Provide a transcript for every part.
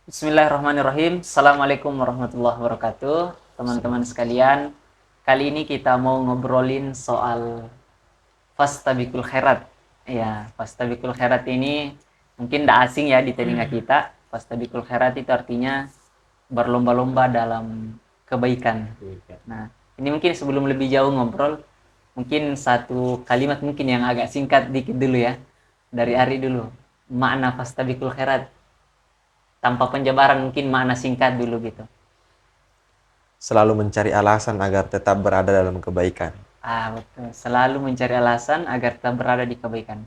Bismillahirrahmanirrahim. Assalamualaikum warahmatullahi wabarakatuh. Teman-teman sekalian, kali ini kita mau ngobrolin soal Fastabikul Khairat. Ya, Fastabikul Khairat ini mungkin tidak asing ya di telinga kita. Fastabikul Khairat itu artinya berlomba-lomba dalam kebaikan. Nah, ini mungkin sebelum lebih jauh ngobrol, mungkin satu kalimat mungkin yang agak singkat dikit dulu ya. Dari Ari dulu. Makna Fastabikul Khairat tanpa penjabaran, mungkin makna singkat dulu gitu. Selalu mencari alasan agar tetap berada dalam kebaikan. Betul, selalu mencari alasan agar tetap berada di kebaikan.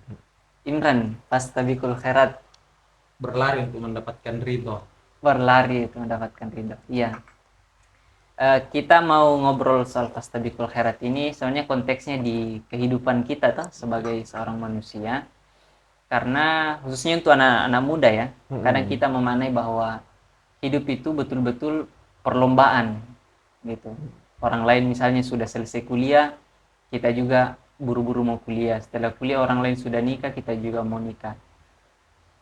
Imran, fastabiqul khairat. Berlari untuk mendapatkan ridho. Berlari itu mendapatkan ridho. Iya. Kita mau ngobrol soal fastabiqul khairat ini soalnya konteksnya di kehidupan kita tuh sebagai seorang manusia, karena khususnya untuk anak-anak muda ya. Kadang kita memaknai bahwa hidup itu betul-betul perlombaan gitu. Orang lain misalnya sudah selesai kuliah, kita juga buru-buru mau kuliah. Setelah kuliah orang lain sudah nikah, kita juga mau nikah.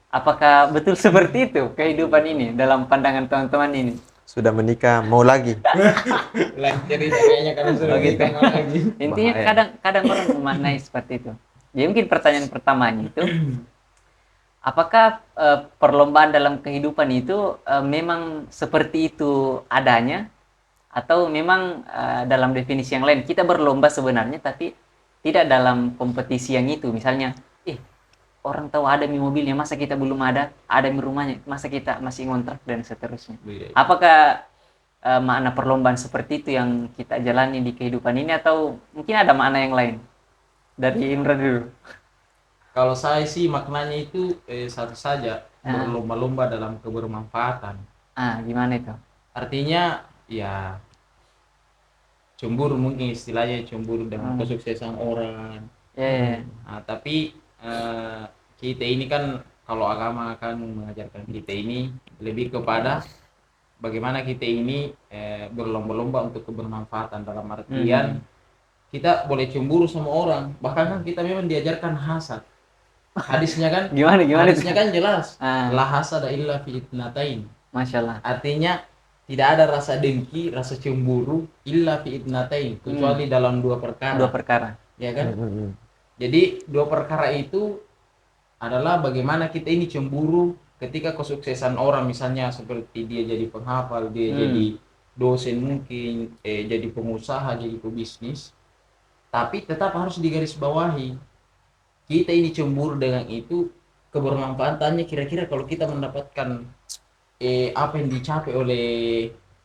Apakah betul seperti itu kehidupan ini dalam pandangan teman-teman ini? Sudah menikah, mau lagi. Lain cerita kayaknya karena sudah Begitu. nikah lagi. Intinya Bahaya. kadang-kadang orang memaknai seperti itu. Jadi mungkin pertanyaan pertamanya itu, apakah perlombaan dalam kehidupan itu memang seperti itu adanya, atau memang dalam definisi yang lain kita berlomba sebenarnya tapi tidak dalam kompetisi yang itu. Misalnya, orang tahu ada mi mobilnya, masa kita belum ada mi rumahnya, masa kita masih ngontrak dan seterusnya. Apakah makna perlombaan seperti itu yang kita jalani di kehidupan ini, atau mungkin ada makna yang lain? Dari Indra dulu. Kalau saya sih maknanya itu satu saja, Ah, berlomba-lomba dalam kebermanfaatan. Gimana itu? Artinya ya cemburu, mungkin istilahnya cemburu dengan Hmm, kesuksesan orang. ya, ya, Nah, tapi kita ini kan kalau agama kan mengajarkan kita ini lebih kepada bagaimana kita ini berlomba-lomba untuk kebermanfaatan, dalam artian kita boleh cemburu sama orang, bahkan kan kita memang diajarkan hasad. Hadisnya kan, Gimana gimana itu? hadisnya kan jelas, Ah, la hasada illa fi itnatain. Masya Allah. Artinya tidak ada rasa dengki, rasa cemburu illa fi itnatain, kecuali dalam dua Dua perkara, perkara. ya kan? Jadi dua perkara itu adalah bagaimana kita ini cemburu ketika kesuksesan orang, misalnya seperti dia jadi penghafal, dia jadi dosen mungkin, jadi pengusaha, jadi pebisnis, tapi tetap harus digarisbawahi kita ini cemburu dengan itu kebermanfaatannya, kira-kira kalau kita mendapatkan apa yang dicapai oleh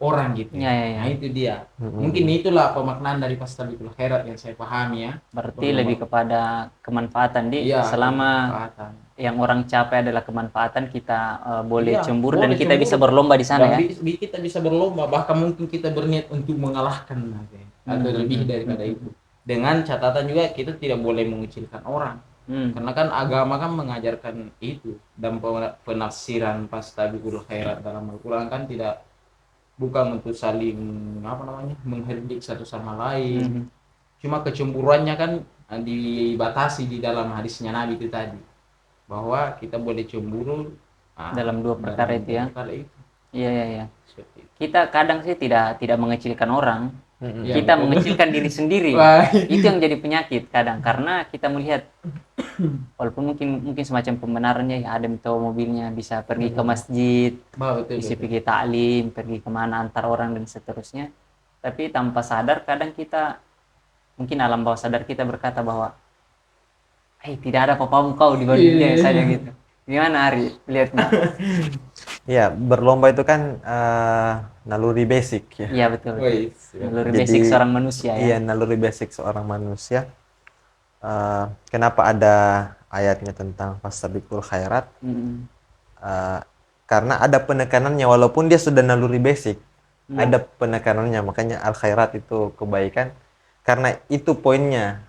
orang gitu Ya, ya. ya, ya. Nah itu dia, mungkin itulah pemaknaan dari Fastabikul Khairat yang saya pahami ya. Berarti lebih Berlomba, kepada kemanfaatan, di iya, selama kebermanfaatan. yang orang capai adalah kemanfaatan, kita boleh Iya, cemburu dan boleh kita bisa cemburu berlomba di sana dan ya. kita bisa berlomba, bahkan mungkin kita berniat untuk mengalahkan atau lebih daripada itu. Dengan catatan juga kita tidak boleh mengecilkan orang. Karena kan agama kan mengajarkan itu, dan penafsiran Fastabikul Khairat dalam Al-Qur'an kan tidak, bukan untuk saling apa namanya mengherdik satu sama lain. Cuma kecemburuannya kan dibatasi di dalam hadisnya Nabi itu tadi, bahwa kita boleh cemburu Dalam dua perkara dalam itu dua ya. perkara itu. Iya, iya, iya. Seperti itu. Kita kadang sih tidak mengecilkan orang, Ya, kita betul. mengecilkan diri sendiri. Wah. Itu yang jadi penyakit kadang, karena kita melihat walaupun mungkin mungkin semacam pembenarannya, ya ada yang tahu mobilnya bisa pergi ke masjid, Betul, bisa betul. pergi taklim, pergi kemana antar orang dan seterusnya, tapi tanpa sadar kadang kita, mungkin alam bawah sadar kita berkata bahwa tidak ada apa-apa kau dibanding dia saja gitu. Gimana Ari lihatnya? Ya, berlomba itu kan naluri basic ya. Iya, betul, betul. Wih, Naluri Jadi basic seorang manusia ya. iya, naluri basic seorang manusia. Kenapa ada ayatnya tentang fastabiqul khairat? Mm-mm. Eh, karena ada penekanannya, walaupun dia sudah naluri basic, ada penekanannya, makanya al khairat itu kebaikan. Karena itu poinnya,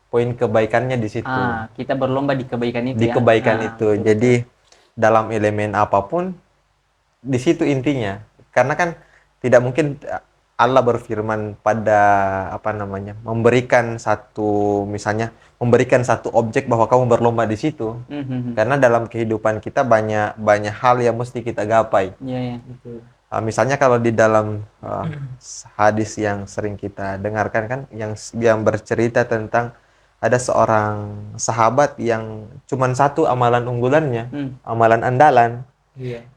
poin kebaikannya di situ. Kita berlomba di kebaikan itu Di ya. kebaikan itu. Betul, betul. Jadi dalam elemen apapun di situ intinya. Karena kan tidak mungkin Allah berfirman pada apa namanya, memberikan satu misalnya memberikan satu objek bahwa kamu berlomba di situ. Karena dalam kehidupan kita banyak banyak hal yang mesti kita gapai. Iya, betul. Misalnya kalau di dalam hadis yang sering kita dengarkan kan, yang bercerita tentang ada seorang sahabat yang cuman satu amalan unggulannya, amalan andalan,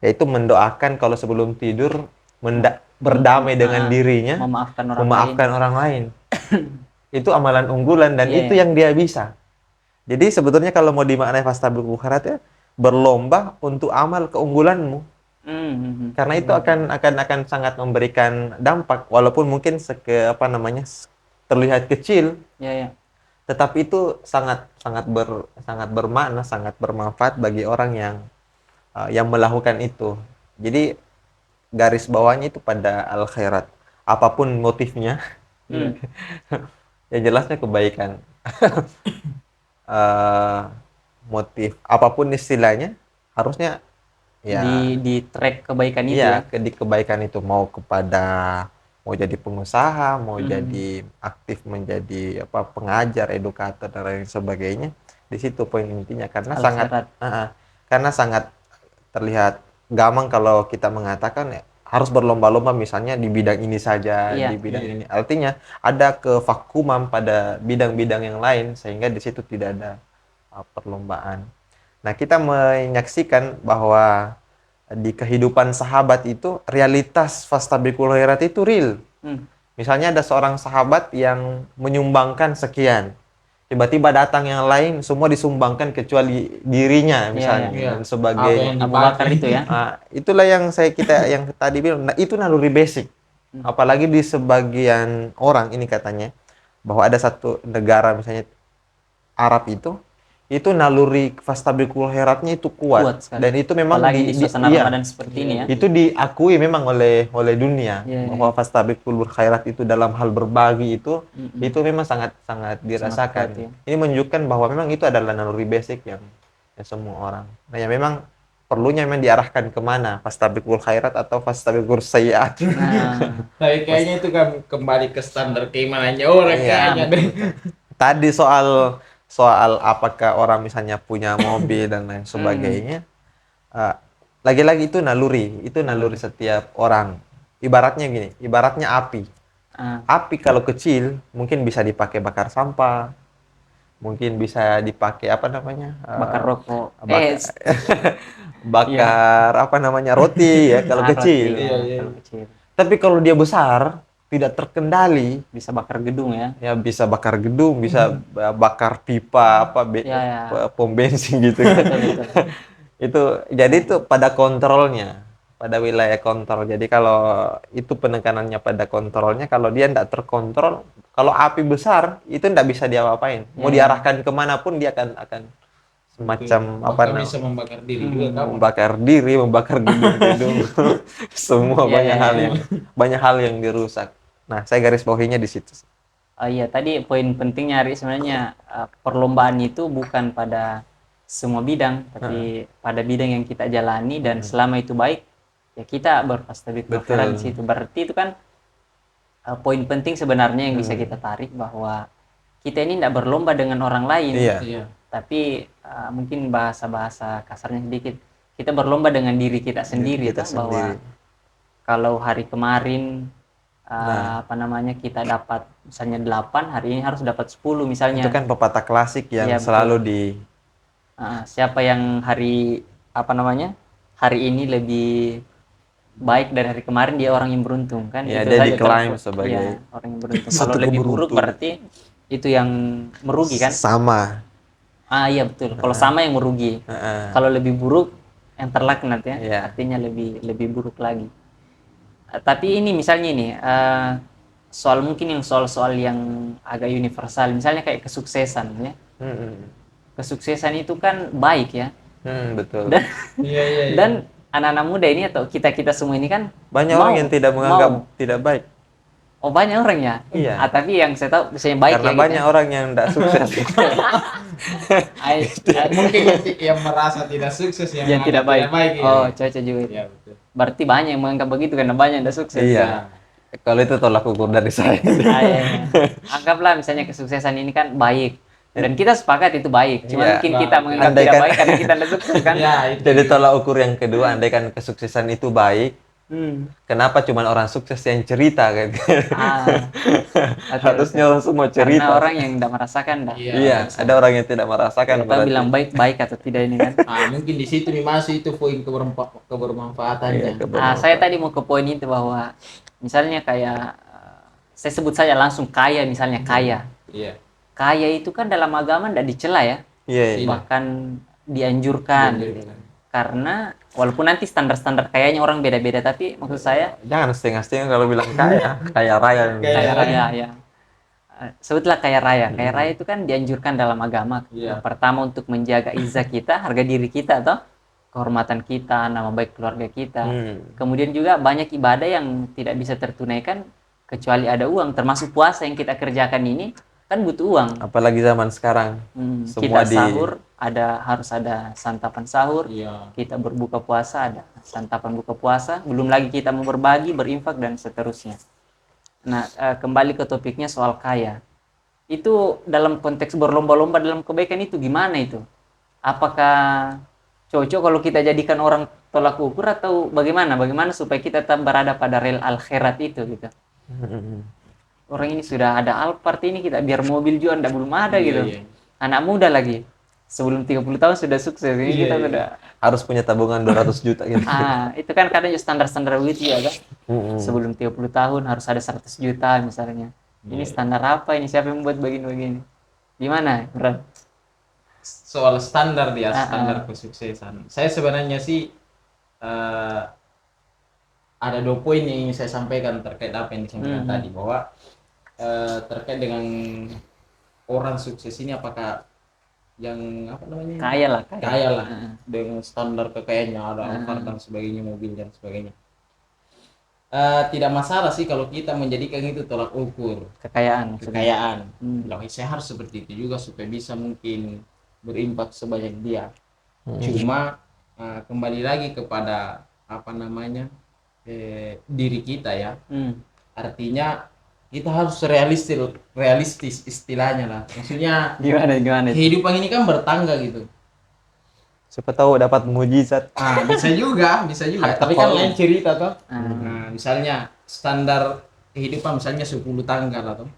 yaitu mendoakan kalau sebelum tidur berdamai dengan dirinya, memaafkan orang lain. Itu amalan unggulan dan itu yang dia bisa. Jadi sebetulnya kalau mau dimaknai fastabiqul khairat ya, berlomba untuk amal keunggulanmu. Karena itu akan sangat memberikan dampak walaupun mungkin terlihat kecil. Tetapi itu sangat bermakna, sangat bermanfaat bagi orang yang melakukan itu. Jadi garis bawahnya itu pada al khairat. Apapun motifnya, ya jelasnya kebaikan. Motif apapun istilahnya, harusnya ya di track kebaikan itu ya. Di kebaikan itu mau jadi pengusaha, mau jadi aktif menjadi pengajar, edukator dan lain sebagainya. Di situ poin intinya karena sangat terlihat gampang kalau kita mengatakan ya, harus berlomba-lomba misalnya di bidang ini saja, di bidang ini. Artinya ada kevakuman pada bidang-bidang yang lain sehingga di situ tidak ada perlombaan. Nah, kita menyaksikan bahwa di kehidupan sahabat itu realitas fastabiqul khairat itu real. Misalnya ada seorang sahabat yang menyumbangkan sekian. Tiba-tiba datang yang lain, semua disumbangkan kecuali dirinya misalnya dan sebagainya. Abu Bakar itu ya. Itulah yang yang tadi bilang. Nah, itu naluri basic. Apalagi di sebagian orang ini katanya bahwa ada satu negara misalnya Arab itu naluri fastabiqul khairatnya itu kuat dan itu memang di suasana Ramadan seperti ini ya. Itu diakui memang oleh dunia bahwa fastabiqul khairat itu dalam hal berbagi itu memang sangat dirasakan. Ini menunjukkan bahwa memang itu adalah naluri basic yang semua orang. Nah, ya memang perlunya memang diarahkan kemana, fastabiqul khairat atau fastabiqul sayyi'at. Tapi kayaknya itu kan kembali ke standar keimanannya orang kayaknya. Tadi soal apakah orang misalnya punya mobil dan lain sebagainya, lagi-lagi itu naluri setiap orang. Ibaratnya api. Api kalau kecil mungkin bisa dipakai bakar sampah, mungkin bisa dipakai bakar rokok, roti ya kalau kecil. Tapi kalau dia besar, tidak terkendali, bisa bakar gedung ya. Ya bisa bakar gedung, bisa bakar pipa pom bensin gitu kan. Jadi itu pada kontrolnya, pada wilayah kontrol. Jadi kalau itu penekanannya pada kontrolnya, kalau dia tidak terkontrol, kalau api besar itu tidak bisa diapa-apain. Mau diarahkan kemanapun dia akan semacam bisa membakar diri juga, membakar gedung-gedung. Semua banyak hal yang dirusak. Nah, saya garis bawahinya di situ. Iya, tadi poin pentingnya Ari sebenarnya perlombaan itu bukan pada semua bidang, tapi pada bidang yang kita jalani dan selama itu baik, ya kita berfastabiqul khairat di situ. Berarti itu kan poin penting sebenarnya yang bisa kita tarik bahwa kita ini tidak berlomba dengan orang lain. Tapi mungkin bahasa kasarnya sedikit, kita berlomba dengan diri kita sendiri, bahwa kalau hari kemarin kita dapat misalnya 8, hari ini harus dapat 10 misalnya. Itu kan pepatah klasik yang selalu siapa yang hari ini lebih baik dari hari kemarin, dia orang yang beruntung kan. Ya, dia diklaim sebagai orang yang beruntung. Kalau lebih buruk berarti itu yang merugi kan? Sama. Iya betul. Kalau sama yang merugi. Kalau lebih buruk yang terlaknat ya. Artinya lebih buruk lagi. Tapi ini misalnya ini soal yang agak universal, misalnya kayak kesuksesan ya. Kesuksesan itu kan baik ya. Betul. Dan anak-anak muda ini atau kita semua ini kan banyak orang yang tidak menganggap tidak baik. Oh, banyak orang ya? Iya. Tapi yang saya tahu misalnya baik karena banyak orang yang tidak sukses. Mungkin yang merasa tidak sukses yang tidak baik. Oh, cocok juga. Iya, betul. Berarti banyak yang menganggap begitu karena banyak yang tidak sukses. Iya. Kalau itu tolak ukur dari saya. Ah, iya, iya. Anggaplah misalnya kesuksesan ini kan baik dan kita sepakat itu baik. Cuma Iya. mungkin kita Baik. menganggap Andai tidak kan- baik karena kita tidak sukses kan. Ya, itu. Jadi tolak ukur yang kedua, andai kan kesuksesan itu baik, Hmm. kenapa cuma orang sukses yang cerita kan? Ah, oke, Harusnya oke. orang semua Karena cerita. orang yang tidak merasakan dah. Iya. Iya, ada orang yang tidak merasakan Kita berarti. bilang baik baik atau tidak ini kan. Mungkin di situ nih masih itu poin Iya, kebermanfaatannya. Saya tadi mau ke poin itu bahwa misalnya kayak saya sebut saja langsung kaya, misalnya kaya. Iya. Kaya itu kan dalam agama tidak dicela ya, Iya, iya. bahkan dianjurkan. Karena walaupun nanti standar-standar kayanya orang beda-beda, tapi maksud saya Jangan setengah-setengah kalau bilang kaya, kaya raya. kaya raya ya. Sebutlah kaya raya. Kaya raya itu kan dianjurkan dalam agama. Iya. Yang pertama untuk menjaga izzah kita, harga diri kita atau kehormatan kita, nama baik keluarga kita. Kemudian juga banyak ibadah yang tidak bisa tertunaikan kecuali ada uang, termasuk puasa yang kita kerjakan ini kan butuh uang. Apalagi zaman sekarang. Kita Semua sahur harus ada santapan sahur. Iya. Kita berbuka puasa ada santapan buka puasa, belum lagi kita mau berbagi, berinfak dan seterusnya. Nah, kembali ke topiknya soal kaya. Itu dalam konteks berlomba-lomba dalam kebaikan itu gimana itu? Apakah cocok kalau kita jadikan orang tolak ukur atau bagaimana? Bagaimana supaya kita tetap berada pada rel al-khairat itu gitu? Orang ini sudah ada Alphard ini, kita biar mobil juga ndak belum ada Iya, gitu. iya. Anak muda lagi. Sebelum 30 tahun sudah sukses. Ini Iya, kita iya. sudah Harus punya tabungan 200 juta gitu. itu kan kadang standar-standar begitu ya kan. Mm-mm. Sebelum 30 tahun harus ada 100 juta misalnya. Ini standar apa ini? Siapa yang membuat begini-begini? Gimana, Bro? Soal standar dia, Ah, standar kesuksesan. Saya sebenarnya sih ada 2 poin yang ingin saya sampaikan terkait apa yang disampaikan tadi, bahwa terkait dengan orang sukses ini apakah yang apa namanya? Kaya lah, Kaya lah dengan standar kekayaannya, ada Alphard dan sebagainya, mobil dan sebagainya. Tidak masalah sih kalau kita menjadikan itu tolak ukur Kekayaan maksudnya. kekayaan. Bilang saya harus seperti itu juga supaya bisa mungkin berimpak sebanyak dia. Cuma kembali lagi kepada apa namanya diri kita ya. Artinya kita harus realistis istilahnya lah. Maksudnya Gimana itu? kehidupan ini kan bertangga gitu. Siapa tahu dapat mujizat. Bisa juga. Tapi kan lain cerita toh. Nah, misalnya standar kehidupan misalnya 10 tangga lah toh.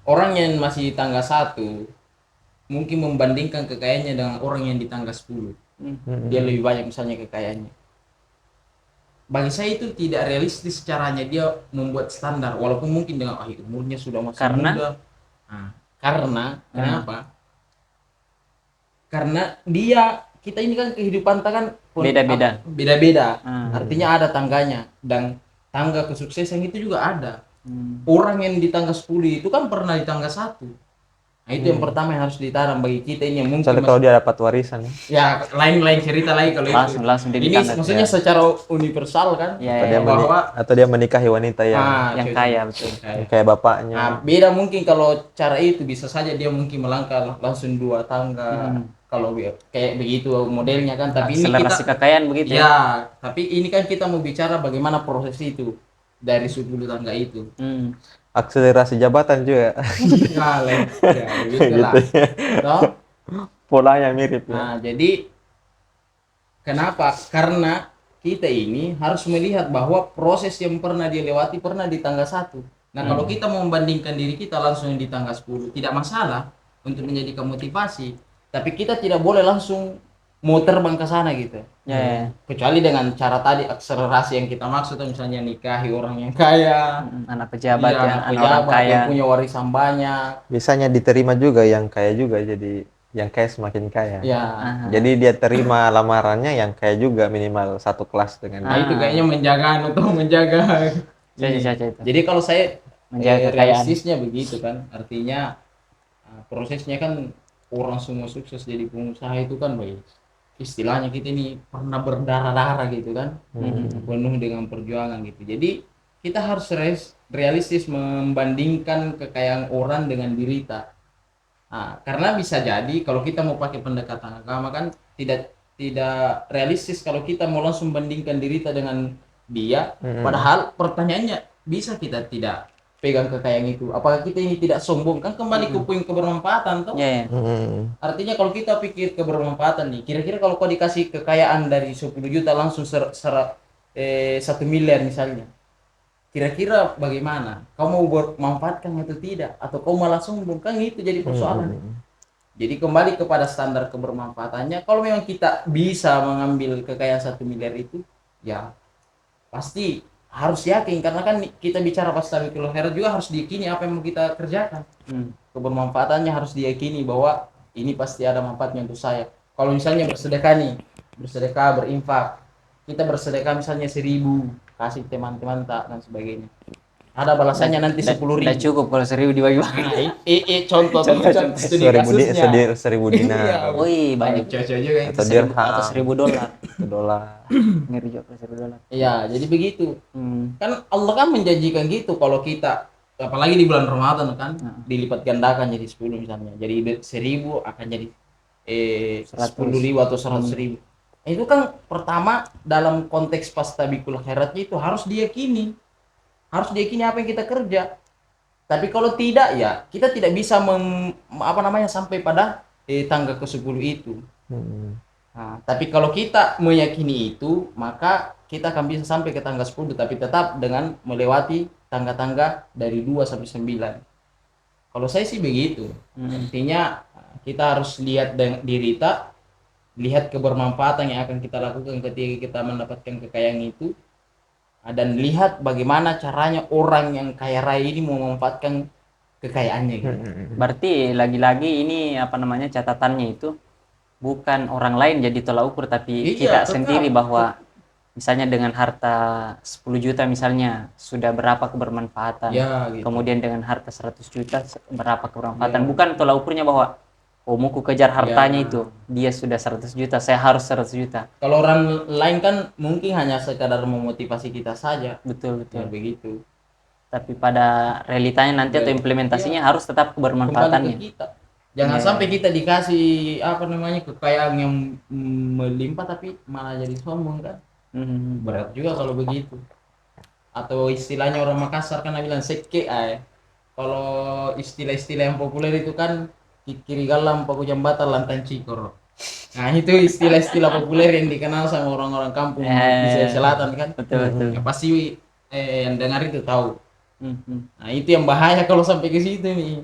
Orang yang masih di tangga 1 mungkin membandingkan kekayaannya dengan orang yang di tangga 10. Dia lebih banyak misalnya kekayaannya. Bagi saya itu tidak realistis caranya dia membuat standar, walaupun mungkin dengan umurnya sudah masih muda. Kenapa? Karena kita ini kan kehidupan kita kan beda-beda. Artinya ada tangganya, dan tangga kesuksesan itu juga ada. Orang yang di tangga 10 itu kan pernah di tangga 1. Nah, itu yang pertama yang harus ditanam bagi kita ini yang mungkin Soalnya kalau dia dapat warisan ya. ya lain cerita lagi kalau Langsung dia ini ditangga. maksudnya secara universal kan, Ya, Atau dia menikahi wanita yang kaya betul. yang kayak bapaknya. Nah, beda mungkin kalau cara itu bisa saja dia mungkin melangkah langsung 2 tangga. Kalau kayak begitu modelnya kan, tapi ini Akselerasi kekayaan begitu ya. ya, tapi ini kan kita mau bicara bagaimana proses itu dari 10 tangga itu. Akselerasi jabatan juga. Ya, begitulah. Toh? Polanya mirip ya. Nah, jadi kenapa? Karena kita ini harus melihat bahwa proses yang pernah dia lewati pernah di tangga 1. Nah, kalau kita mau membandingkan diri kita langsung di tangga 10, tidak masalah untuk menjadikan motivasi. Tapi kita tidak boleh langsung mau terbang ke sana gitu. Ya. Kecuali dengan cara tadi akselerasi yang kita maksud, misalnya nikahi orang yang kaya, Anak pejabat iya, ya, anak anak orang pejabat kaya. yang punya warisan banyak. Biasanya diterima juga yang kaya juga, jadi yang kaya semakin kaya. Ya. Jadi dia terima lamarannya yang kaya juga, minimal satu kelas dengan Nah, itu kayaknya menjaga Caca itu. Jadi kalau saya Menjaga kekayaan. realistisnya begitu kan, artinya prosesnya kan orang semua sukses jadi pengusaha itu kan baik. Istilahnya kita ini pernah berdarah-darah gitu kan, penuh dengan perjuangan gitu. Jadi kita harus realistis membandingkan kekayaan orang dengan diri kita. Karena bisa jadi kalau kita mau pakai pendekatan agama kan tidak realistis kalau kita mau langsung bandingkan diri kita dengan dia. Padahal pertanyaannya, bisa kita tidak pegang kekayaan itu? Apakah kita ini tidak sombong? Kan kembali ke poin kebermanfaatan toh. Iya, iya. Artinya kalau kita pikir kebermanfaatan nih, kira-kira kalau kau dikasih kekayaan dari 10 juta langsung 1 miliar misalnya, kira-kira bagaimana? Kau mau bermanfaatkan atau tidak? Atau kau malah sombong? Kan itu jadi persoalan. Jadi kembali kepada standar kebermanfaatannya. Kalau memang kita bisa mengambil kekayaan 1 miliar itu, ya pasti harus yakin, karena kan kita bicara pas tabikul khairat juga harus diyakini apa yang mau kita kerjakan. Kebermanfaatannya harus diyakini bahwa ini pasti ada manfaatnya untuk saya. Kalau misalnya bersedekah nih, bersedekah, berinfak, kita bersedekah misalnya 1.000, kasih teman-teman tak dan sebagainya, ada balasannya nanti 10.000. Udah cukup kalau 1.000 dibagi-bagi. Nah, contoh studi kasusnya. 1.000 dinar. Iya. Wih, banyak. Cocok juga itu. Atau dirham. Atau $1.000. $1. Ngeri juga kalau $1.000. Iya, jadi begitu. Kan Allah kan menjanjikan gitu, kalau kita apalagi di bulan Ramadan kan dilipat gandakan jadi 10 misalnya. Jadi 1.000 akan jadi 10.000 atau 100.000. Itu kan pertama dalam konteks pastabikul khairatnya itu harus diyakini. Harus diyakini apa yang kita kerja. Tapi kalau tidak, ya kita tidak bisa sampai pada tangga ke-10 itu. Nah, tapi kalau kita meyakini itu, maka kita akan bisa sampai ke tangga 10, tapi tetap dengan melewati tangga-tangga dari 2 sampai 9. Kalau saya sih begitu. Artinya kita harus lihat diri kita, lihat kebermanfaatan yang akan kita lakukan ketika kita mendapatkan kekayaan itu, dan lihat bagaimana caranya orang yang kaya raya ini memanfaatkan kekayaannya gitu. Berarti lagi-lagi ini catatannya itu bukan orang lain jadi tolak ukur, tapi kita sendiri, bahwa misalnya dengan harta 10 juta misalnya sudah berapa kebermanfaatan, gitu. Kemudian dengan harta 100 juta berapa kebermanfaatan, bukan tolak ukurnya bahwa mau ku kejar hartanya itu, dia sudah 100 juta, saya harus 100 juta. Kalau orang lain kan mungkin hanya sekadar memotivasi kita saja. Betul. Ya, begitu. Tapi pada realitanya nanti atau implementasinya harus tetap kebermanfaatannya. Kembali ke kita. Jangan sampai kita dikasih kekayaan yang melimpah tapi malah jadi sombong kan. Berat juga kalau begitu. Atau istilahnya orang Makassar kan bilang seke Kalau istilah-istilah yang populer itu kan kiri galam paku jambatan lantan cikor. Nah, itu istilah-istilah populer yang dikenal sama orang-orang kampung di selatan kan. Betul. Ya, pasti yang dengar itu tahu. Nah, itu yang bahaya kalau sampai ke situ nih.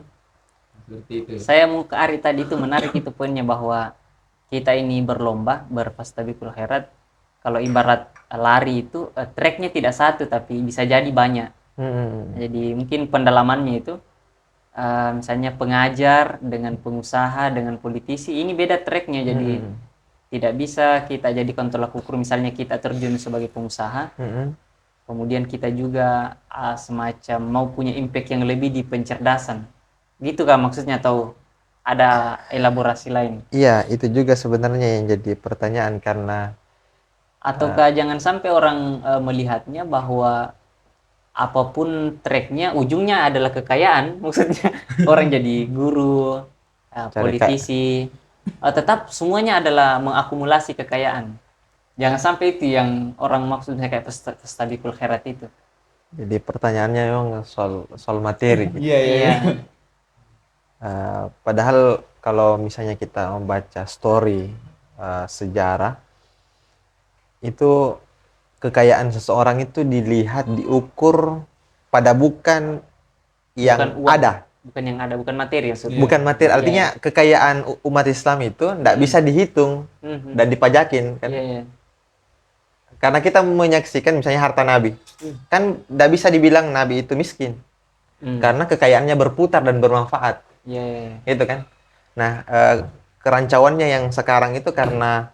Seperti itu. Saya mau ke Ari tadi itu menarik itu poinnya, bahwa kita ini berlomba berfastabikul khairat. Kalau ibarat lari itu tracknya tidak satu tapi bisa jadi banyak. Jadi mungkin pendalamannya itu misalnya pengajar dengan pengusaha dengan politisi ini beda tracknya, jadi tidak bisa kita jadikan tolak ukur. Misalnya kita terjun sebagai pengusaha, kemudian kita juga semacam mau punya impact yang lebih di pencerdasan, gitu kan maksudnya, atau ada elaborasi lain? Iya, itu juga sebenarnya yang jadi pertanyaan, karena ataukah jangan sampai orang melihatnya bahwa apapun tracknya ujungnya adalah kekayaan, maksudnya orang jadi guru, politisi, tetap semuanya adalah mengakumulasi kekayaan. Jangan sampai itu yang orang maksudnya kayak fastabikul khairat itu. Jadi pertanyaannya memang soal materi. Iya. Padahal kalau misalnya kita membaca story sejarah, itu kekayaan seseorang itu dilihat, diukur pada bukan yang uang, ada. Bukan materi ya. Bukan materi, artinya kekayaan umat Islam itu tidak bisa dihitung dan dipajakin kan. Karena kita menyaksikan misalnya harta Nabi, kan tidak bisa dibilang Nabi itu miskin, karena kekayaannya berputar dan bermanfaat, gitu kan. Nah, kerancauannya yang sekarang itu karena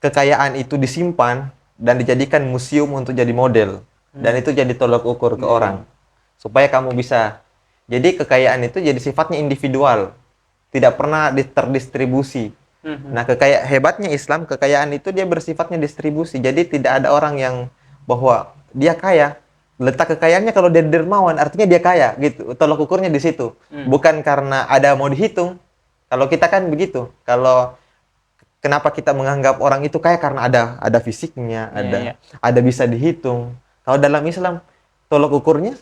kekayaan itu disimpan dan dijadikan museum untuk jadi model, dan itu jadi tolak ukur ke orang supaya kamu bisa. Jadi kekayaan itu jadi sifatnya individual, tidak pernah terdistribusi. Nah, hebatnya Islam, kekayaan itu dia bersifatnya distribusi. Jadi tidak ada orang yang bahwa dia kaya, letak kekayaannya kalau dia dermawan artinya dia kaya gitu. Tolak ukurnya di situ. Bukan karena ada mau dihitung. Kalau kita kan begitu. Kalau kenapa kita menganggap orang itu kaya karena ada fisiknya, Iya. ada bisa dihitung. Kalau dalam Islam tolok ukurnya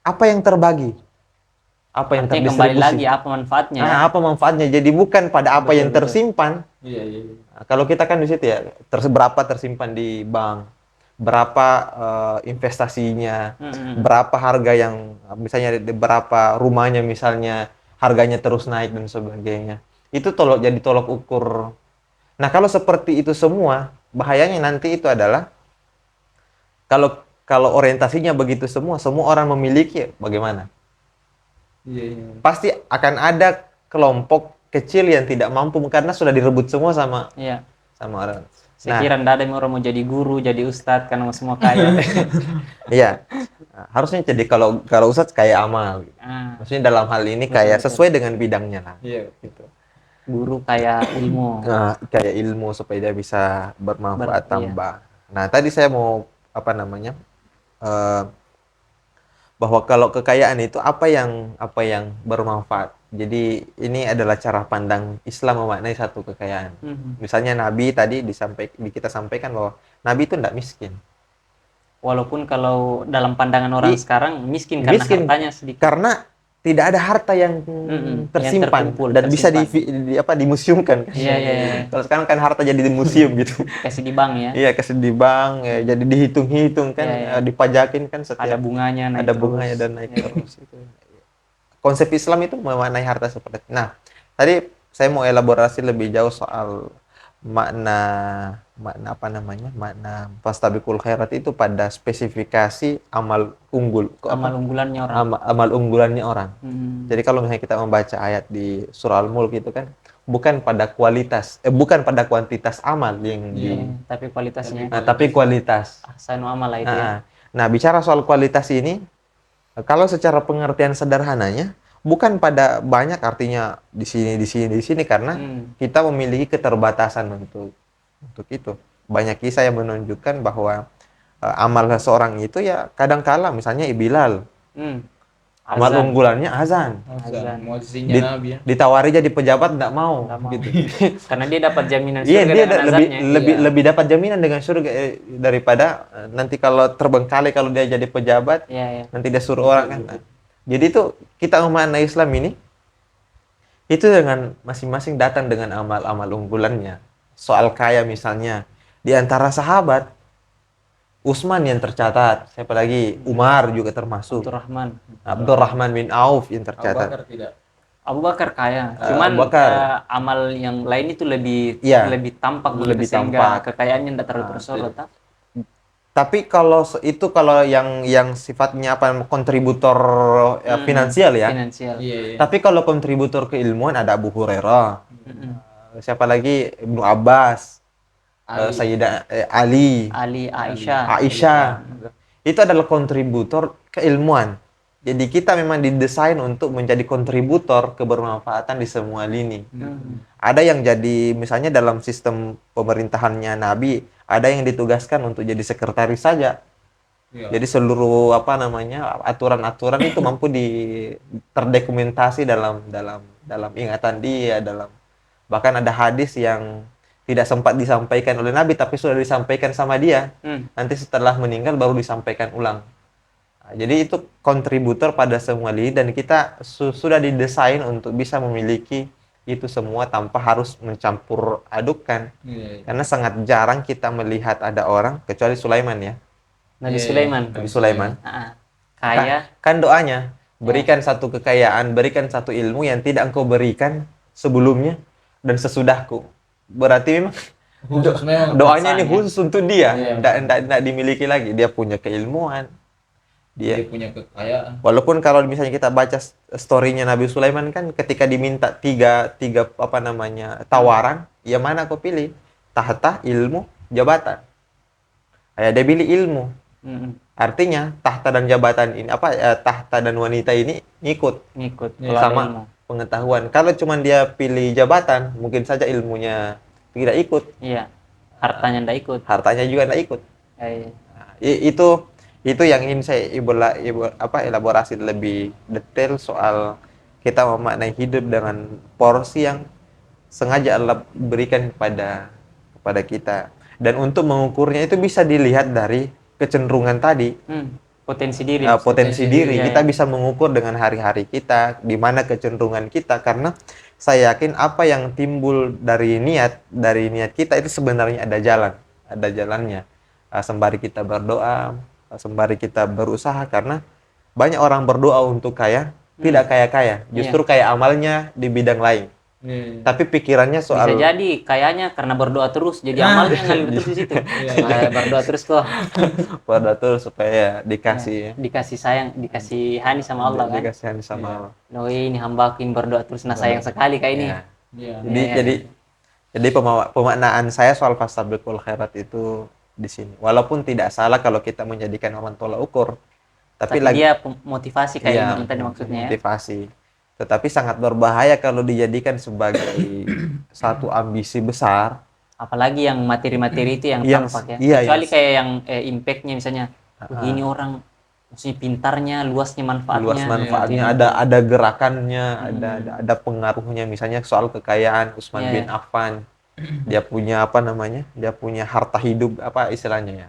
apa yang terbagi, apa yang Artinya kembali lagi terdistribusi. apa manfaatnya ya? Apa manfaatnya? Jadi bukan pada apa Betul, yang betul. tersimpan. Iya, iya. Nah, kalau kita kan di situ ya, berapa tersimpan di bank, berapa investasinya, berapa harga yang misalnya berapa rumahnya misalnya harganya terus naik dan sebagainya. Itu jadi tolok ukur. Nah, kalau seperti itu semua, bahayanya nanti itu adalah kalau kalau orientasinya begitu semua orang memiliki, bagaimana? Iya, iya. Pasti akan ada kelompok kecil yang tidak mampu karena sudah direbut semua sama Iya. orang. Saya kira ndak ada yang orang mau jadi guru, jadi ustadz karena semua kaya. Iya. Nah, harusnya jadi kalau ustadz kayak amal. Maksudnya dalam hal ini kayak sesuai dengan bidangnya lah. Iya, gitu. Guru kayak ilmu. Nah, kayak ilmu supaya dia bisa bermanfaat Iya. tambah. Nah, tadi saya mau apa namanya? Bahwa kalau kekayaan itu apa yang bermanfaat. Jadi ini adalah cara pandang Islam memaknai satu kekayaan. Misalnya Nabi tadi kita sampaikan bahwa Nabi itu tidak miskin. Walaupun kalau dalam pandangan orang sekarang miskin karena hartanya sedikit. Karena tidak ada harta yang tersimpan dan bisa dimuseumkan. Iya. Kalau sekarang kan harta jadi di museum gitu. Kasih di bank ya. Iya, kasih di bank ya, jadi dihitung-hitung kan, dipajakin kan setiap ada bunganya naik dan naik terus itu. Konsep Islam itu memaknai harta seperti itu. Nah, tadi saya mau elaborasi lebih jauh soal makna fastabiqul khairat itu pada spesifikasi amal unggulannya orang. Jadi kalau misalnya kita membaca ayat di surah Al-Mulk itu kan bukan pada kuantitas amal tapi kualitasnya. Tapi kualitas. Ahsanu amala itu ya. Nah, bicara soal kualitas ini, kalau secara pengertian sederhananya bukan pada banyak artinya di sini karena kita memiliki keterbatasan untuk itu. Banyak kisah yang menunjukkan bahwa amal seseorang itu ya kadang-kala misalnya Bilal. Amal unggulannya azan. Ditawari jadi pejabat enggak mau. Gitu. Karena dia dapat jaminan surga. Iya, dia lebih dapat jaminan dengan surga daripada nanti kalau terbengkalai kalau dia jadi pejabat, nanti dia suruh orang kan. Jadi itu kita memaknai Islam ini itu dengan masing-masing datang dengan amal-amal unggulannya. Soal kaya misalnya di antara sahabat Utsman yang tercatat, siapa lagi? Umar juga termasuk. Abdurrahman bin Auf yang tercatat. Abu Bakar tidak. Abu Bakar kaya, cuman amal yang lain itu lebih tampak, lebih sehingga kekayaannya tidak terlalu tersorot. Tapi kalau yang sifatnya kontributor finansial ya. Iya. Tapi kalau kontributor keilmuan ada Abu Hurairah. Siapa lagi? Ibnu Abbas. Sayyidah Ali, Aisyah. Itu adalah kontributor keilmuan. Jadi kita memang didesain untuk menjadi kontributor kebermanfaatan di semua lini. Ada yang jadi misalnya dalam sistem pemerintahannya Nabi, ada yang ditugaskan untuk jadi sekretaris saja. Jadi seluruh aturan-aturan itu mampu terdokumentasi dalam ingatan dia, bahkan ada hadis yang tidak sempat disampaikan oleh Nabi tapi sudah disampaikan sama dia. Nanti setelah meninggal baru disampaikan ulang. Jadi itu kontributor pada semua lini dan kita sudah didesain untuk bisa memiliki itu semua tanpa harus mencampur adukkan. Karena sangat jarang kita melihat ada orang kecuali Sulaiman ya. Nabi Sulaiman. Kaya. Kan doanya, berikan satu kekayaan, berikan satu ilmu yang tidak engkau berikan sebelumnya dan sesudahku. Berarti memang doanya ini khusus untuk dia, tidak dimiliki lagi. Dia punya keilmuan, dia punya kekayaan. Walaupun kalau misalnya kita baca story-nya Nabi Sulaiman kan ketika diminta tiga tawaran, ya mana kau pilih? Tahta, ilmu, jabatan. Dia pilih ilmu. Artinya tahta dan jabatan ini tahta dan wanita ini ngikut sama pengetahuan. Kalau cuma dia pilih jabatan, mungkin saja ilmunya tidak ikut. Iya. Hartanya tidak ikut. Hartanya juga tidak ikut. Nah, itu yang ingin saya elaborasi lebih detail soal kita memaknai hidup dengan porsi yang sengaja Allah berikan kepada kita. Dan untuk mengukurnya itu bisa dilihat dari kecenderungan tadi. Potensi diri. Potensi diri. Ya, Kita ya. bisa mengukur dengan hari-hari kita, di mana kecenderungan kita. Karena saya yakin apa yang timbul dari niat kita itu sebenarnya ada jalannya. Sembari kita berdoa, sembari kita berusaha, karena banyak orang berdoa untuk kaya, tidak kaya-kaya. Justru kayak amalnya di bidang lain. Tapi pikirannya soal Bisa jadi kayaknya karena berdoa terus, jadi amalnya ngalir terus di situ. Berdoa terus kok. berdoa terus supaya dikasih Dikasih sayang, dikasihani sama Allah kan. dikasihan sama Allah. Oh ini hambaku yang berdoa terus, nah sayang sekali kayak ini. Ya. Jadi pemaknaan saya soal fastabiqul khairat itu di sini. Walaupun tidak salah kalau kita menjadikan orang tolak ukur, tapi lagi dia motivasi kayak yang tadi maksudnya. Motivasi. Tetapi sangat berbahaya kalau dijadikan sebagai satu ambisi besar. Apalagi yang materi-materi itu yang tampak ya. Iya, kecuali kayak yang impact-nya misalnya, begini orang, maksudnya pintarnya, luasnya manfaatnya. Luas manfaatnya, ada gerakannya, ada pengaruhnya. Misalnya soal kekayaan Utsman bin Affan, dia punya apa namanya? Dia punya harta hidup apa istilahnya ya?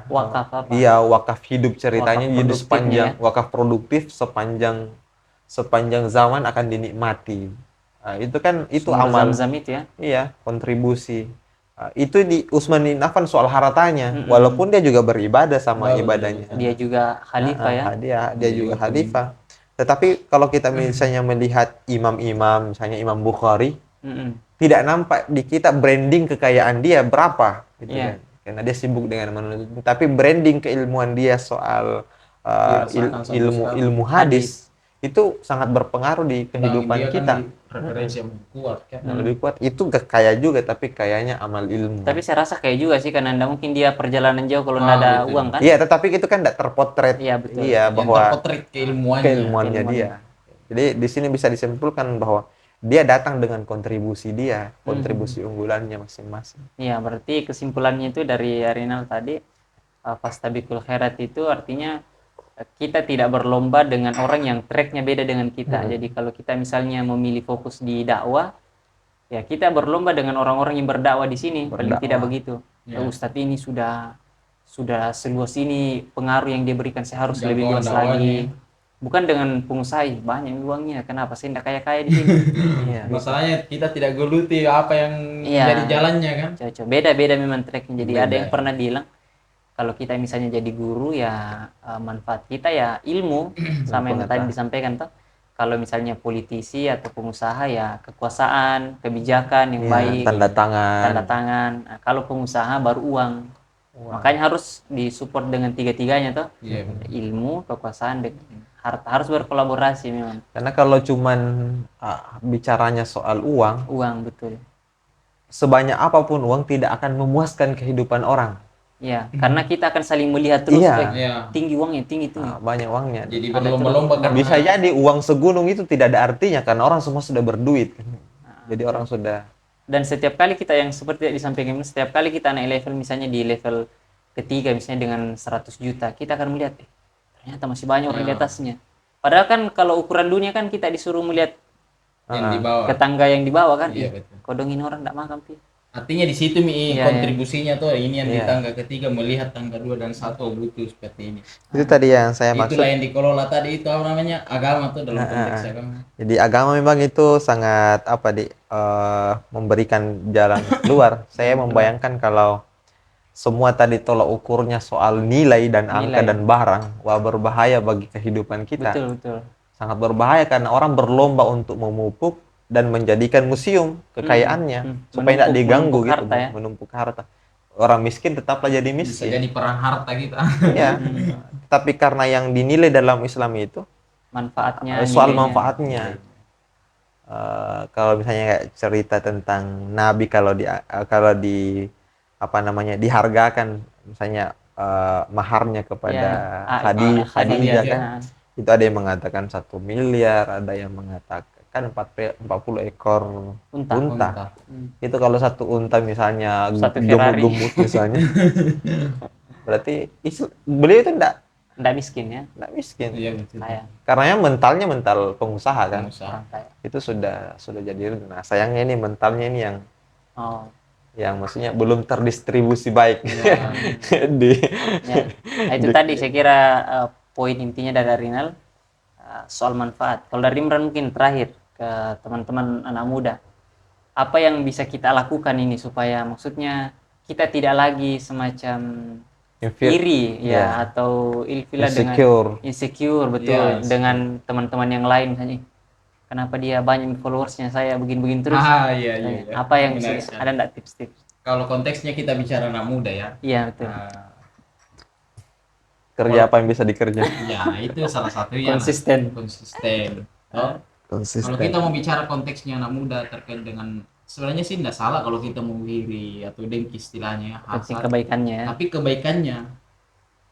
Wakaf apa? Iya, wakaf hidup ceritanya. Jadi sepanjang wakaf produktif sepanjang zaman akan dinikmati. Itu kan itu amal Zam-zam itu ya. Iya, kontribusi. Itu di Utsman bin Affan soal hartanya, walaupun dia juga beribadah sama ibadahnya. Dia juga khalifah ya. Dia juga khalifah. Tetapi kalau kita misalnya melihat imam-imam, misalnya Imam Bukhari, tidak nampak di kita branding kekayaan dia berapa, gitu kan. Karena dia sibuk dengan menulis. Tapi branding keilmuan dia soal ilmu hadis itu sangat berpengaruh di kehidupan kita. Referensi yang kuat kan. Yang lebih kuat itu gak kaya juga, tapi kayaknya amal ilmu. Tapi saya rasa kayak juga sih, karena mungkin dia perjalanan jauh kalau nggak ada uang kan. Iya, tetapi itu kan tidak terpotret. Iya betul. Iya, bahwa terpotret keilmuannya dia. Jadi di sini bisa disimpulkan bahwa dia datang dengan kontribusi dia, kontribusi unggulannya masing-masing. Iya, berarti kesimpulannya itu dari Arinal tadi, fastabiqul khairat itu artinya kita tidak berlomba dengan orang yang tracknya beda dengan kita. Jadi kalau kita misalnya memilih fokus di dakwah, ya kita berlomba dengan orang-orang yang berdakwah di sini. Paling tidak begitu. Ustadz ini sudah seluas ini pengaruh yang dia berikan, saya harus lebih luas lagi. Bukan dengan pengusaha banyak uangnya, kenapa saya tidak kaya-kaya di sini? Masalahnya kita tidak geluti apa yang jadi jalannya kan. Beda-beda memang tracknya. Jadi ada yang pernah bilang, kalau kita misalnya jadi guru ya manfaat kita ya ilmu sama yang tadi disampaikan toh. Kalau misalnya politisi atau pengusaha ya kekuasaan, kebijakan yang baik, tanda tangan. Nah, kalau pengusaha baru uang. Makanya harus disupport dengan tiga-tiganya toh. Ilmu, kekuasaan, harta harus berkolaborasi memang. Karena kalau cuman bicaranya soal uang betul. Sebanyak apapun uang tidak akan memuaskan kehidupan orang. Iya, karena kita akan saling melihat terus, tinggi uangnya, tinggi. Banyak uangnya. Jadi berlomba-lomba. Bisa jadi uang segunung itu tidak ada artinya karena orang semua sudah berduit. Jadi orang sudah. Dan setiap kali kita yang seperti disampaikan, setiap kali kita naik level, misalnya di level ketiga, misalnya dengan 100 juta, kita akan melihat, ternyata masih banyak orang di atasnya. Padahal kan kalau ukuran dunia kan kita disuruh melihat yang di bawah. tetangga yang di bawah kan. Iya, betul. Kodongin orang tidak makan pi. Artinya di situ kontribusinya tuh ini yang di tangga ketiga melihat tangga 2 dan 1 butuh seperti ini. Itu tadi yang saya maksud. Itulah yang dikelola tadi itu apa namanya? Agama tuh dalam konteks agama. Jadi agama memang itu sangat memberikan jalan keluar. Saya membayangkan kalau semua tadi tolak ukurnya soal nilai dan angka dan barang, berbahaya bagi kehidupan kita. Betul. Sangat berbahaya karena orang berlomba untuk memupuk dan menjadikan museum kekayaannya supaya tidak diganggu gitu, menumpuk harta. Orang miskin tetaplah jadi miskin. Bisa jadi perang harta kita. Ya. Tapi karena yang dinilai dalam Islam itu manfaatnya, soal manfaatnya. Kalau misalnya kayak cerita tentang Nabi kalau dihargakan misalnya maharnya kepada Khadijah kan. Itu ada yang mengatakan 1 miliar, ada yang mengatakan 40 ekor unta. Itu kalau satu unta misalnya gemuk-gemuk misalnya. Berarti beliau itu Nggak miskin ya, nggak miskin. Iya betul. kaya, Karena mentalnya mental pengusaha kan. Pengusaha. orang kaya. Itu sudah jadi. Nah, sayangnya ini mentalnya ini Oh, yang maksudnya belum terdistribusi baik Ya. di ya. Nah, itu tadi saya kira poin intinya dari Rinal soal manfaat. Kalau dari Imran mungkin terakhir ke teman-teman anak muda, apa yang bisa kita lakukan ini supaya maksudnya kita tidak lagi semacam iri ya ya, atau ilfila dengan insecure. insecure betul Ya, insecure. dengan teman-teman yang lain misalnya. Kenapa dia banyak followersnya, saya begini-begini terus. Iya iya iya. Apa yang Menarik bisa, sekali. ada enggak tips-tips? Kalau konteksnya kita bicara anak muda ya. Iya betul. Kerja apa yang bisa dikerja? Ya itu salah satunya. Konsisten. Konsisten. Oh, Konsisten. kalau kita mau bicara konteksnya anak muda terkait dengan sebenarnya sih tidak salah kalau kita mau iri atau dengki istilahnya, Penting hasad. kebaikannya ya. Tapi kebaikannya.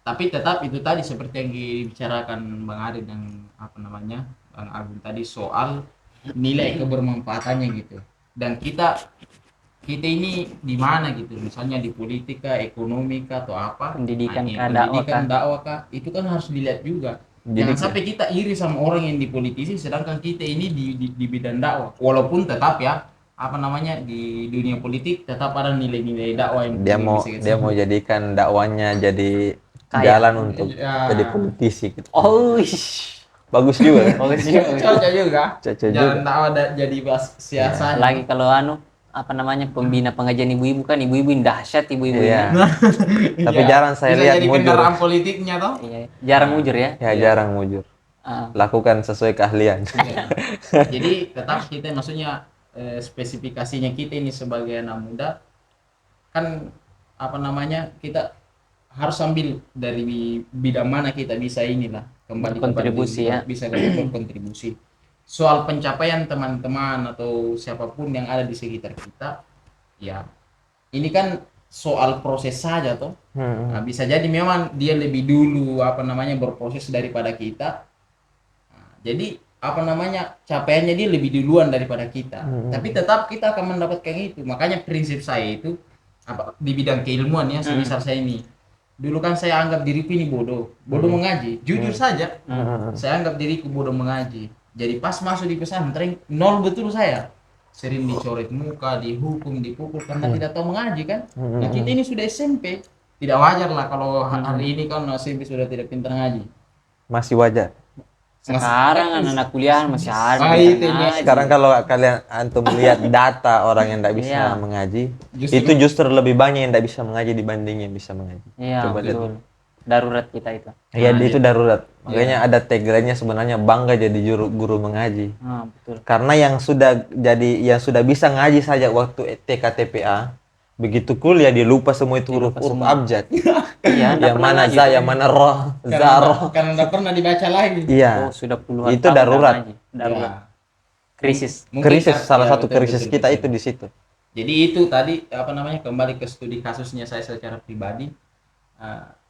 Tapi tetap itu tadi seperti yang dibicarakan Bang Ari dan apa namanya Bang Agung tadi soal nilai kebermanfaatannya gitu. Dan kita ini di mana gitu, misalnya di politika, ekonomi kah, atau apa, Pendidikan nah, kah, pendidikan, dakwah kah? dakwah kah, itu kan harus dilihat juga. Jangan sampai kita iri sama orang yang di politisi, sedangkan kita ini di bidang dakwah. Walaupun tetap ya, apa namanya di dunia politik tetap ada nilai-nilai dakwah yang dia mau jadikan dakwanya jadi Kaya. jalan untuk Ya. jadi politisi gitu. Oh, ish. Bagus juga kan? Bagus juga. cocok juga. Cocok Jalan juga. dakwah jadi siasat. Lagi kalau apa namanya pembina pengajian ibu-ibu kan, ibu-ibu yang dahsyat ibu-ibu Iya. ini. Tapi jarang saya bisa lihat jadi mujur. kendaraan politiknya toh. Iya, jarang mujur ya. Ya jarang mujur. Ah, Lakukan sesuai keahlian. Iya. Jadi tetap kita maksudnya spesifikasinya kita ini sebagai anak muda kan apa namanya kita harus ambil dari bidang mana kita bisa inilah kembali Kontribusi kepada ya. bisa berkontribusi. Soal pencapaian teman-teman atau siapapun yang ada di sekitar kita, ya ini kan soal proses saja toh. Nah, bisa jadi memang dia lebih dulu apa namanya berproses daripada kita. Nah, jadi apa namanya capaiannya dia lebih duluan daripada kita. Tapi tetap kita akan mendapatkan itu. Makanya prinsip saya itu apa di bidang keilmuan ya, semisal saya ini. Dulu kan saya anggap diriku ini bodoh mengaji. Jujur saja, saya anggap diriku bodoh mengaji. Jadi pas masuk di pesantren, nol betul saya. Sering dicoret muka, dihukum, dipukul karena tidak tahu mengaji kan. Nah kita ini sudah SMP. Tidak wajar lah kalau hari ini kan SMP sudah tidak pintar ngaji. Masih wajar. sekarang anak kuliah masih ada. Ah, yang itu, ngaji. Sekarang kalau kalian antum lihat data orang yang tidak bisa Iya. mengaji, Justru- itu justru lebih banyak yang tidak bisa mengaji dibanding yang bisa mengaji. Iya, Coba lihat. betul. Darurat kita itu. Iya, Nah, itu darurat. Makanya ada tagline-nya sebenarnya bangga jadi guru mengaji. Ah, betul. Karena yang sudah bisa ngaji saja waktu TK TPA, begitu kuliah dia lupa semua itu huruf abjad. Iya, Yang mana za, yang mana roh, zaro. Karena tidak pernah dibaca lagi. Iya. Oh, sudah puluhan Itu tahun darurat. nggak ngaji. Darurat. Ya. Krisis. Mungkin Krisis, salah ya, satu betul, krisis betul, kita betul. itu di situ. Jadi itu tadi apa namanya kembali ke studi kasusnya saya secara pribadi.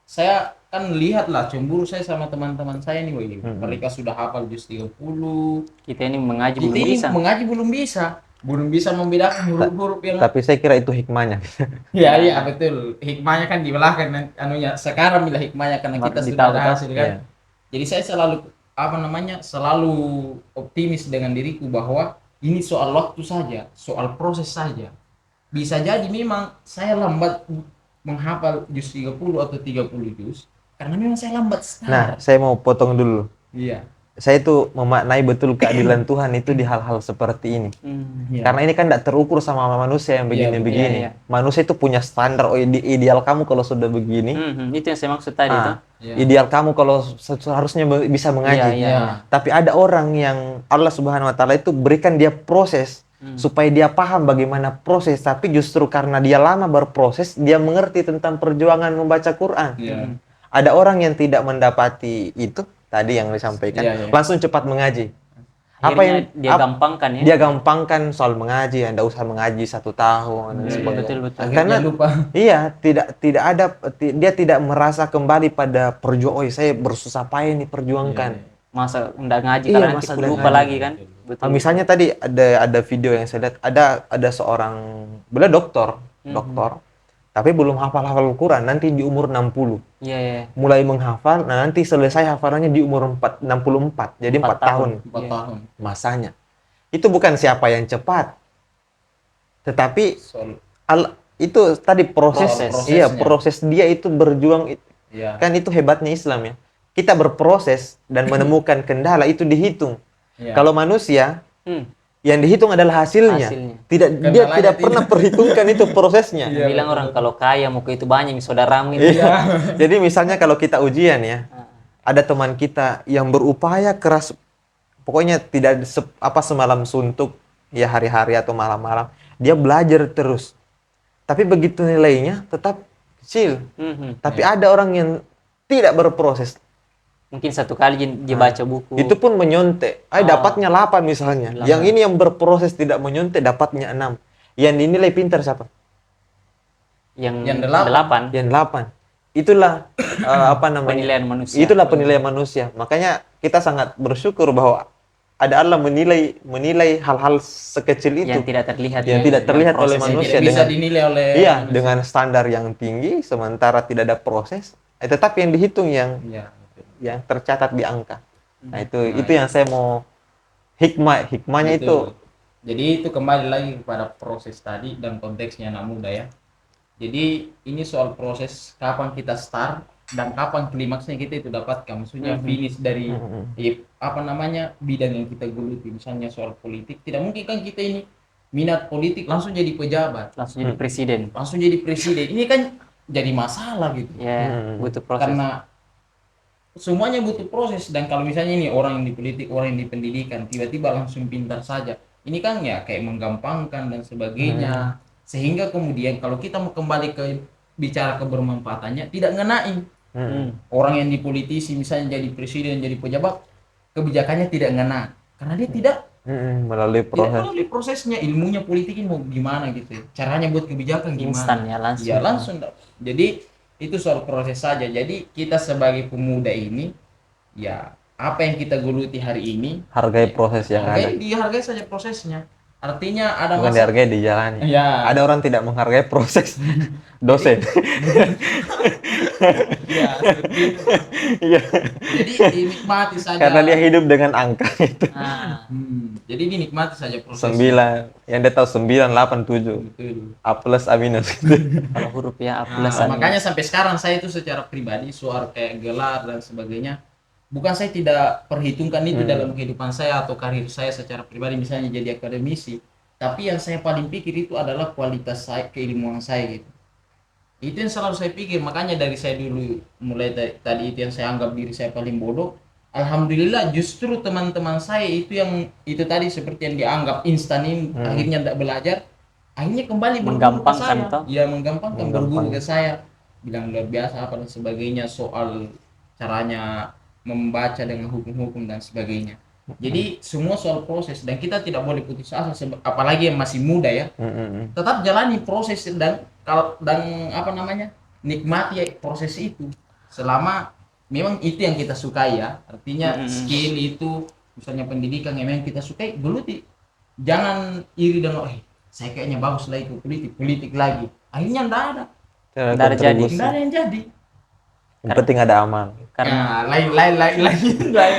Saya kan lihatlah cemburu saya sama teman-teman saya nih, woi. Mereka sudah hafal juz 30. Kita ini mengaji Kita belum ini bisa. mengaji belum bisa membedakan huruf-huruf yang Tapi saya kira itu hikmahnya. ya iya betul. Hikmahnya kan dibelahkan anunya sekarang bila hikmahnya karena kita Ditahu, sudah ada hasil kan. Iya. Jadi saya selalu optimis dengan diriku bahwa ini soal waktu saja, soal proses saja. Bisa jadi memang saya lambat menghafal juz 30 atau 30 juz karena memang saya lambat sekali. Nah, saya mau potong dulu. Iya. Saya itu memaknai betul keadilan Tuhan itu di hal-hal seperti ini. Iya. Karena ini kan tidak terukur sama manusia yang begini-begini. iya. Manusia itu punya standar, oh ideal kamu kalau sudah begini. Itu yang saya maksud tadi tuh. Iya. Ideal kamu kalau seharusnya bisa mengaji. Iya, iya. Tapi ada orang yang Allah Subhanahu wa taala itu berikan dia proses supaya dia paham bagaimana proses, tapi justru karena dia lama berproses, dia mengerti tentang perjuangan membaca Quran. Iya. Ada orang yang tidak mendapati itu tadi yang disampaikan, Iya, iya. langsung cepat mengaji. Akhirnya dia gampangkan ya. Dia gampangkan soal mengaji, Anda usah mengaji 1 tahun dan Iya, sebagainya. betul, betul. Akhirnya lupa. Iya, dia tidak merasa kembali pada perjuangan. Saya bersusah payah nih perjuangkan. Masa enggak ngaji Iya, karena nanti masa aku nggak lupa ngaji. lagi kan. Betul. Nah, misalnya tadi ada video yang saya lihat, ada seorang beliau dokter, tapi belum hafal-hafal Quran, nanti di umur 60. Iya, iya. Mulai menghafal, nah nanti selesai hafalannya di umur 64. Jadi 4 tahun 4 Iya. tahun. masanya. Itu bukan siapa yang cepat, tetapi itu tadi proses, Proses. iya Prosesnya. proses dia itu berjuang, Iya. kan itu hebatnya Islam ya. Kita berproses dan menemukan kendala itu dihitung. Iya. Kalau manusia Hmm. yang dihitung adalah hasilnya. Hasilnya. Dia Kendalanya tidak tidak. pernah perhitungkan itu prosesnya. Iya, Bilang betul, orang betul. kalau kaya mau ke itu banyak saudaramu ini. Iya. Jadi misalnya kalau kita ujian ya, Ah. ada teman kita yang berupaya keras, pokoknya tidak semalam suntuk ya, hari-hari atau malam-malam, dia belajar terus. Tapi begitu nilainya tetap kecil. Mhm. Tapi ada orang yang tidak berproses, Mungkin satu kali dia baca buku. itu pun menyontek. Dapatnya 8 misalnya. 8. Yang ini yang berproses tidak menyontek dapatnya 6. Yang dinilai pintar siapa? yang Yang 8. 8. Yang 8. Itulah apa namanya? Penilaian manusia. Itulah penilaian manusia. Makanya kita sangat bersyukur bahwa ada Allah menilai hal-hal sekecil itu Yang tidak terlihat. yang ya, tidak terlihat yang oleh prosesnya manusia Tidak bisa dengan dinilai oleh iya, manusia. dengan standar yang tinggi sementara tidak ada proses, tetapi yang dihitung yang Iya, betul. tercatat di angka. Nah, itu Nah, yang saya mau hikmahnya itu. Betul. Jadi itu kembali lagi kepada proses tadi dan konteksnya anak muda ya. Jadi ini soal proses kapan kita start dan kapan klimaksnya kita itu dapatkan. Maksudnya finish dari apa namanya bidang yang kita geluti. Misalnya soal politik, tidak mungkin kan kita ini minat politik langsung jadi pejabat, langsung jadi presiden. langsung jadi presiden. Ini kan jadi masalah gitu. Ya, butuh proses. Karena semuanya butuh proses, dan kalau misalnya ini orang yang di politik, orang yang di pendidikan tiba-tiba langsung pintar saja, ini kan ya kayak menggampangkan dan sebagainya, sehingga kemudian kalau kita mau kembali ke bicara kebermanfaatannya tidak ngenain. Orang yang di politisi misalnya jadi presiden, jadi pejabat, kebijakannya tidak ngena karena dia tidak Melalui tidak proses. melalui prosesnya, ilmunya politik ini mau gimana gitu ya, caranya buat kebijakan gimana. Instan ya, langsung. Ya langsung. Jadi itu soal proses saja. Jadi kita sebagai pemuda ini, ya apa yang kita geluti hari ini, Hargai proses yang ada. dihargai saja prosesnya. Artinya ada Bukan dihargai, dijalani. Ya. Ada orang tidak menghargai proses dosen. Ya, seperti itu. Iya. Jadi dinikmati saja. Karena dia hidup dengan angka itu. Ah, Jadi dinikmati saja prosesnya. 9. Yang dia tahu 9, 8, 7. Betul. A plus, A minus gitu. kalau huruf ya A Nah, plus A minus. makanya sampai sekarang saya itu secara pribadi soal kayak gelar dan sebagainya, bukan saya tidak perhitungkan itu dalam kehidupan saya atau karir saya secara pribadi misalnya jadi akademisi, tapi yang saya paling pikir itu adalah kualitas saya, keilmuan saya gitu. Itu yang selalu saya pikir. Makanya dari saya dulu mulai tadi itu yang saya anggap diri saya paling bodoh, alhamdulillah justru teman-teman saya itu yang itu tadi seperti yang dianggap instan ini akhirnya tidak belajar, akhirnya kembali berguru ke Menggampangkan saya. toh? Ya menggampangkan, berguru ke saya, bilang luar biasa apa dan sebagainya soal caranya membaca dengan hukum-hukum dan sebagainya. Jadi semua soal proses dan kita tidak boleh putus asa, apalagi yang masih muda ya. Tetap jalani proses dan apa namanya, nikmati ya proses itu selama memang itu yang kita sukai ya. Artinya skill itu misalnya pendidikan yang memang kita sukai, geluti. Jangan iri dengan saya kayaknya bagus lah itu politik lagi, akhirnya enggak ada Nggak ada jadi. enggak ada yang jadi. Yang penting ada amal. Karena lain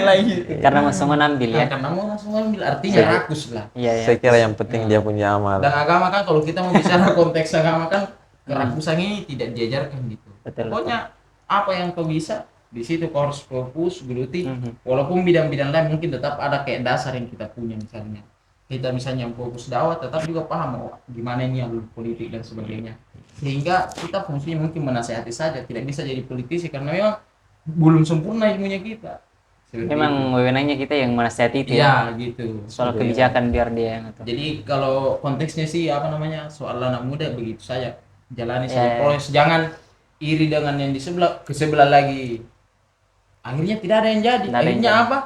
lagi karena semua ngambil ya, ya. karena mau langsung ambil artinya rakus lah. Iya, ya. Saya kira yang penting dia punya amal. Dan agama kan kalau kita mau bicara konteks agama kan kerakusan ini tidak diajarkan gitu. Betul, Pokoknya apa yang kau bisa di situ kau harus fokus geluti. Mhm. Walaupun bidang-bidang lain mungkin tetap ada kayak dasar yang kita punya, misalnya kita misalnya fokus dakwah tetap juga paham gimana ini alur politik dan sebagainya, sehingga kita fungsinya mungkin menasehati saja, tidak bisa jadi politisi karena memang belum sempurna ilmunya kita. Seperti Memang wewenangnya kita yang menasihati itu. itu ya. Ya gitu. Soal Seperti itu. kebijakan biar dia yang atur. Jadi kalau konteksnya sih apa namanya soal anak muda begitu saja, jalani Ya, saja ya. proses, jangan iri dengan yang di sebelah ke sebelah lagi, akhirnya tidak ada yang jadi. Tidak ada yang Akhirnya jadi. apa?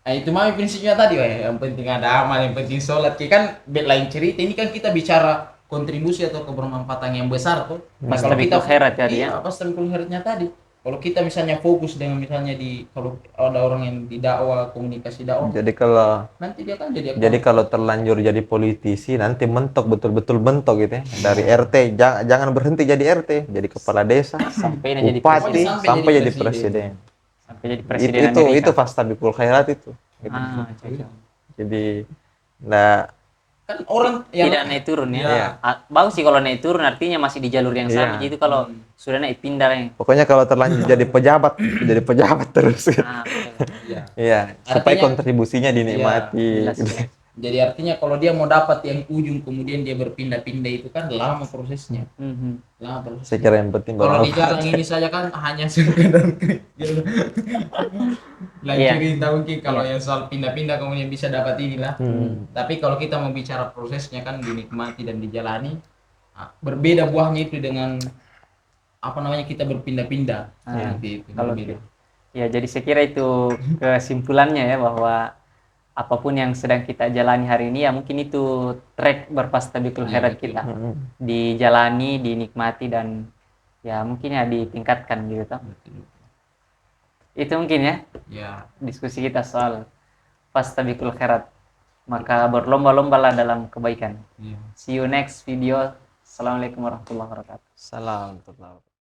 Nah, itu mah prinsipnya tadi, yang penting ada amal, yang penting sholat. Kan lain cerita, ini kan kita bicara kontribusi atau kebermanfaatan yang besar tuh. Nah, Pas tabikul khairat ya dia. Iya, pas tabikul khairatnya tadi. Kalau kita misalnya fokus dengan misalnya di kalau ada orang yang di dakwah, komunikasi dakwah, Jadi kalau nanti dia kan jadi Jadi kalau terlanjur jadi politisi nanti mentok betul-betul mentok gitu ya. Dari RT jangan berhenti jadi RT, jadi kepala desa, Sampai dia jadi bupati presiden. sampai jadi presiden. sampai jadi Itu presiden itu Amerika. itu fastabikul khairat itu. Gitu. Ah, cocok. Jadi nah Kan orang yang Tidak naik turun ya. Iya. Bagus sih kalau naik turun, artinya masih di jalur yang sama. Iya. Jadi kalau sudah naik pindah yang pokoknya kalau terlanjur jadi pejabat terus. betul. Iya. Iya, supaya Artinya- kontribusinya dinikmati. Jelas, gitu. jelas. Jadi artinya kalau dia mau dapat yang ujung kemudian dia berpindah-pindah itu kan lama prosesnya. Mhm. Lama Saya prosesnya. kira yang penting Kalau baru di jalan ini saja kan hanya sekedar lanjutin tahu mungkin kalau yang soal pindah-pindah kemudian bisa dapat inilah. Tapi kalau kita mau bicara prosesnya kan dinikmati dan dijalani, berbeda buahnya itu dengan apa namanya kita berpindah-pindah. Seperti itu. Kalau berbeda. ya, jadi saya kira itu kesimpulannya ya, bahwa apapun yang sedang kita jalani hari ini ya mungkin itu trek berfastabiqul khairat kita. Dijalani, dinikmati, dan ya mungkin ya ditingkatkan gitu toh. Itu mungkin ya Ya. diskusi kita soal fastabiqul khairat. Maka berlomba-lombalah dalam kebaikan. Iya. See you next video. Assalamualaikum warahmatullahi wabarakatuh. Salam.